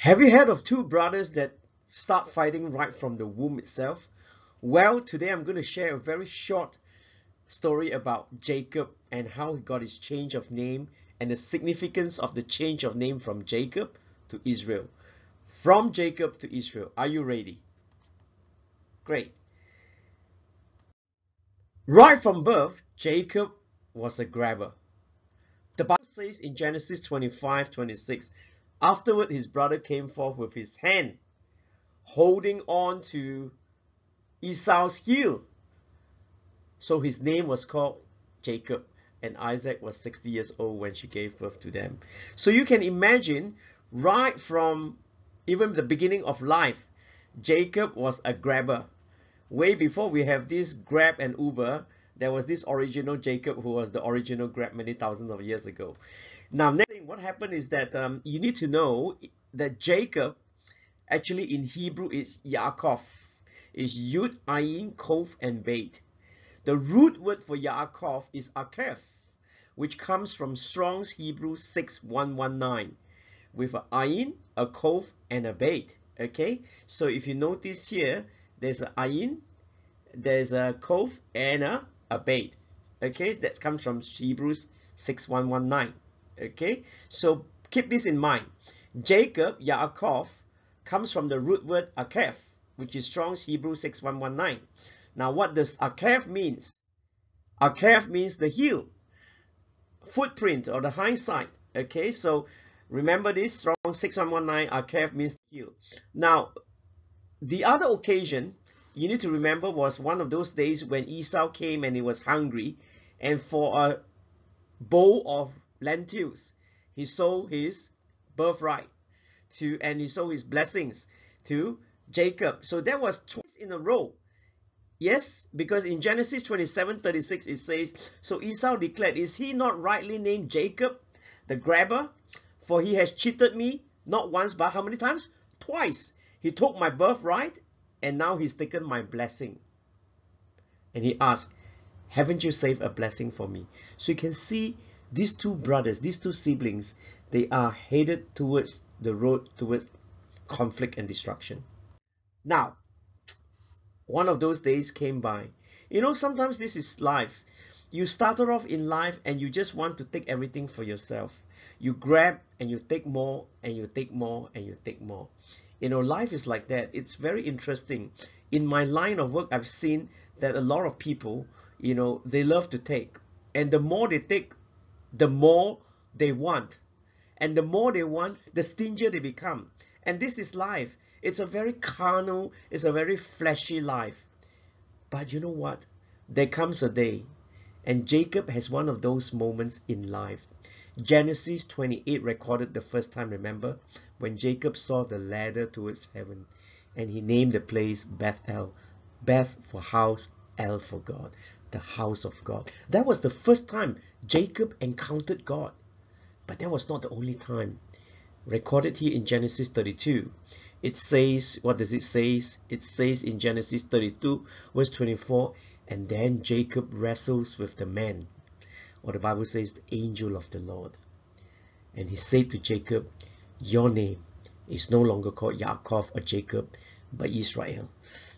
Have you heard of two brothers that start fighting right from the womb itself? Well, today I'm going to share a very short story about Jacob and how he got his change of name and the significance of the change of name from Jacob to Israel. From Jacob to Israel. Are you ready? Great. Right from birth, Jacob was a grabber. The Bible says in Genesis 25:26, afterward his brother came forth with his hand, holding on to Esau's heel. So his name was called Jacob, and Isaac was 60 years old when she gave birth to them. So you can imagine, right from even the beginning of life, Jacob was a grabber. Way before we have this Grab and Uber, there was this original Jacob who was the original Grab many thousands of years ago. Now, next thing, what happened is that you need to know that Jacob, actually in Hebrew, is Yaakov. Is Yud, Ayin, Kof, and Beit. The root word for Yaakov is Akef, which comes from Strong's Hebrew 6119, with an Ayin, a Kof, and a Beit. Okay, so if you notice here, there's an Ayin, there's a Kof, and a Beit. Okay, that comes from Hebrews 6119. Okay, so keep this in mind. Jacob, Yaakov, comes from the root word Akef, which is Strong's Hebrew 6119. Now, what does Akef means? Akef means the heel, footprint, or the hind side. Okay, so remember this, Strong 6119, Akef means heel. Now, the other occasion you need to remember was one of those days when Esau came and he was hungry, and for a bowl of lentils, he sold his birthright to, and he sold his blessings to Jacob. So that was twice in a row. Yes, because in Genesis 27:36 it says, so Esau declared, is he not rightly named Jacob, the grabber? For he has cheated me, not once, but how many times? Twice. He took my birthright, and now he's taken my blessing. And he asked, haven't you saved a blessing for me? So you can see these two brothers, these two siblings, they are headed towards the road towards conflict and destruction. Now, one of those days came by. You know, sometimes this is life. You started off in life and you just want to take everything for yourself. You grab and you take more and you take more and you take more. You know, life is like that. It's very interesting. In my line of work, I've seen that a lot of people, you know, they love to take. And the more they take, the more they want. And the more they want, the stingier they become. And this is life. It's a very carnal, it's a very fleshy life. But you know what? There comes a day, and Jacob has one of those moments in life. Genesis 28 recorded the first time, remember? When Jacob saw the ladder towards heaven, and he named the place Bethel. Beth for house, El for God, the house of God. That was the first time Jacob encountered God. But that was not the only time. Recorded here in Genesis 32. It says, what does it say? It says in Genesis 32 verse 24, and then Jacob wrestles with the man, or the Bible says the angel of the Lord. And he said to Jacob, your name is no longer called Yaakov or Jacob, but Israel.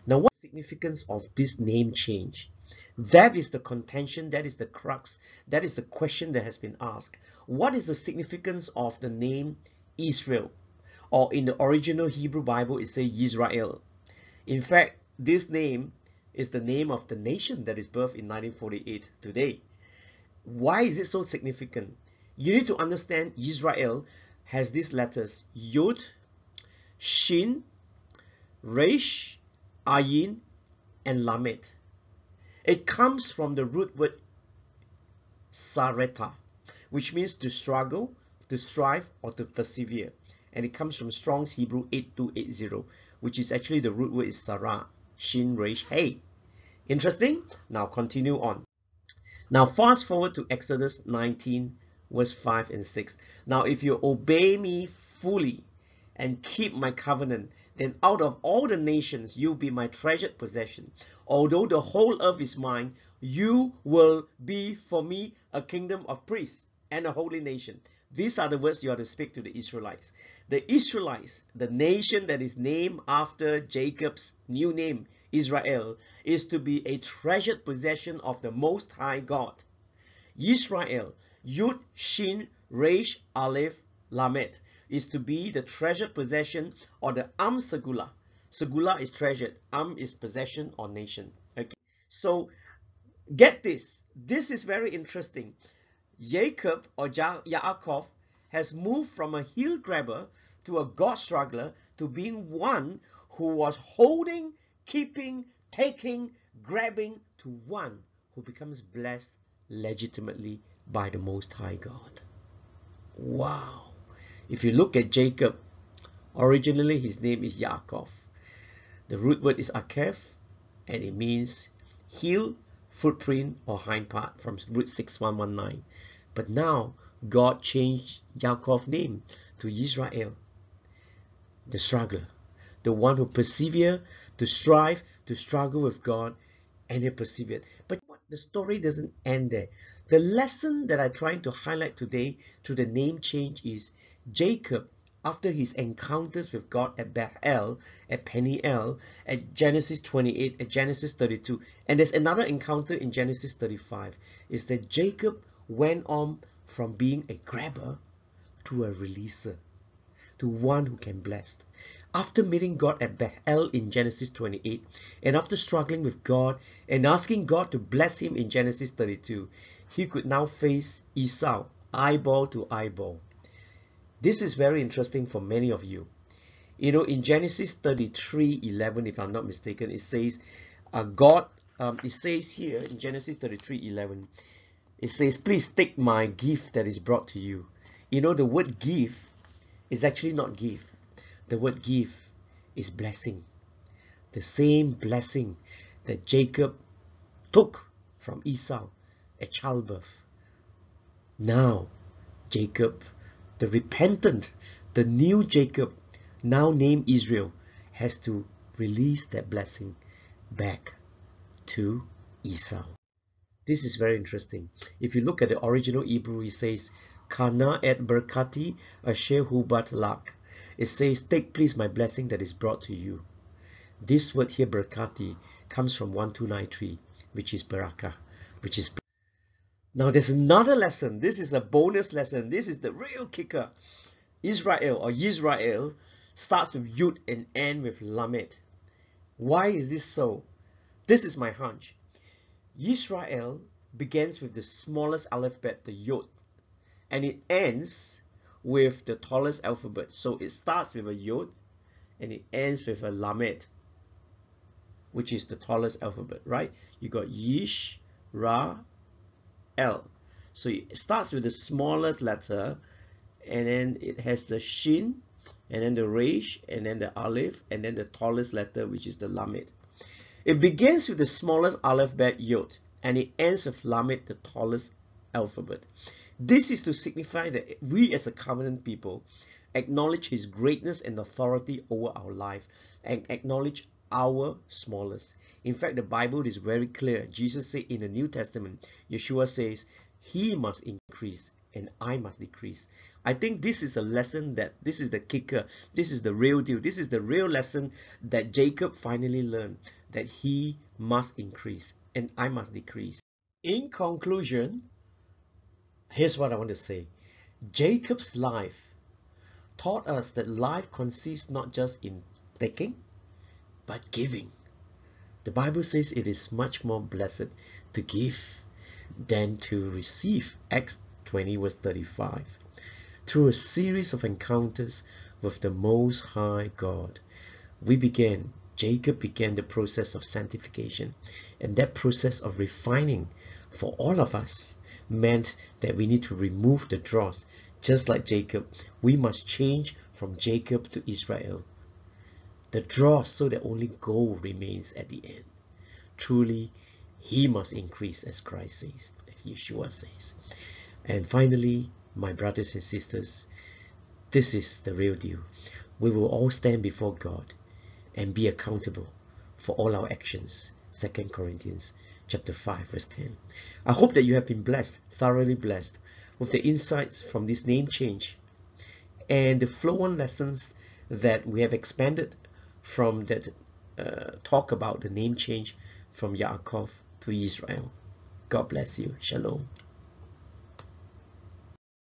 Now, what's the significance of this name change? That is the contention, that is the crux, that is the question that has been asked. What is the significance of the name Israel? Or in the original Hebrew Bible, it says Yisrael. In fact, this name is the name of the nation that is birthed in 1948 today. Why is it so significant? You need to understand Israel has these letters Yod, Shin, Resh, Ayin, and Lamed. It comes from the root word Sareta, which means to struggle, to strive, or to persevere. And it comes from Strong's Hebrew 8280, which is actually the root word is Sarah, Shin, Resh, Hey. Interesting? Now continue on. Now fast forward to Exodus 19, verse 5 and 6. Now if you obey me fully and keep my covenant, then out of all the nations you'll be my treasured possession. Although the whole earth is mine, you will be for me a kingdom of priests and a holy nation. These are the words you are to speak to the Israelites. The Israelites, the nation that is named after Jacob's new name, Israel, is to be a treasured possession of the Most High God. Israel, Yud, Shin, Resh, Aleph, Lamed, is to be the treasured possession, or the Am Segula. Segula is treasured, Am is possession or nation. Okay, so get this. This is very interesting. Jacob or Yaakov has moved from a heel grabber to a God struggler to being one who was holding, keeping, taking, grabbing, to one who becomes blessed legitimately by the Most High God. Wow. If you look at Jacob, originally his name is Yaakov. The root word is Akev, and it means heel, footprint, or hind part, from root 6119. But now God changed Yaakov's name to Israel, the struggler, the one who persevered, to strive, to struggle with God, and he persevered. But the story doesn't end there. The lesson that I'm trying to highlight today through the name change is Jacob, after his encounters with God at Bethel, at Peniel, at Genesis 28, at Genesis 32, and there's another encounter in Genesis 35, is that Jacob went on from being a grabber to a releaser, to one who can bless. After meeting God at Bethel in Genesis 28, and after struggling with God and asking God to bless him in Genesis 32, he could now face Esau, eyeball to eyeball. This is very interesting for many of you. You know, in Genesis 33:11, if I'm not mistaken, it says, it says here in Genesis 33:11, it says, please take my gift that is brought to you. You know, the word give is actually not give. The word give is blessing. The same blessing that Jacob took from Esau at childbirth. Now, Jacob, the repentant, the new Jacob, now named Israel, has to release that blessing back to Esau. This is very interesting. If you look at the original Hebrew, it says, Kana et berkati asher hubat lak. It says, take please my blessing that is brought to you. This word here, berkati, comes from 1293, which is barakah, which is. Now there's another lesson. This is a bonus lesson. This is the real kicker. Israel or Yisrael starts with Yud and ends with Lamed. Why is this so? This is my hunch. Yisrael begins with the smallest alphabet, the Yod, and it ends with the tallest alphabet. So it starts with a Yod and it ends with a Lamed, which is the tallest alphabet, right? You got Yish, Ra, L. So it starts with the smallest letter, and then it has the Shin, and then the Resh, and then the Aleph, and then the tallest letter, which is the Lamed. It begins with the smallest alphabet, Yod, and it ends with Lamed, the tallest alphabet. This is to signify that we as a covenant people acknowledge his greatness and authority over our life, and acknowledge our smallest. In fact, the Bible is very clear. Jesus said in the New Testament, Yeshua says, he must increase and I must decrease. I think this is a lesson, that this is the kicker. This is the real deal. This is the real lesson that Jacob finally learned, that he must increase and I must decrease. In conclusion, here's what I want to say. Jacob's life taught us that life consists not just in taking, but giving. The Bible says it is much more blessed to give than to receive. Acts 20 verse 35. Through a series of encounters with the Most High God, Jacob began the process of sanctification, and that process of refining for all of us meant that we need to remove the dross. Just like Jacob, we must change from Jacob to Israel. The dross, so that only gold remains at the end. Truly, he must increase, as Christ says, as Yeshua says. And finally, my brothers and sisters, this is the real deal. We will all stand before God and be accountable for all our actions. 2 Corinthians chapter 5 verse 10. I hope that you have been blessed, thoroughly blessed, with the insights from this name change and the flow-on lessons that we have expanded from that talk about the name change from Yaakov to Israel. God bless you. Shalom.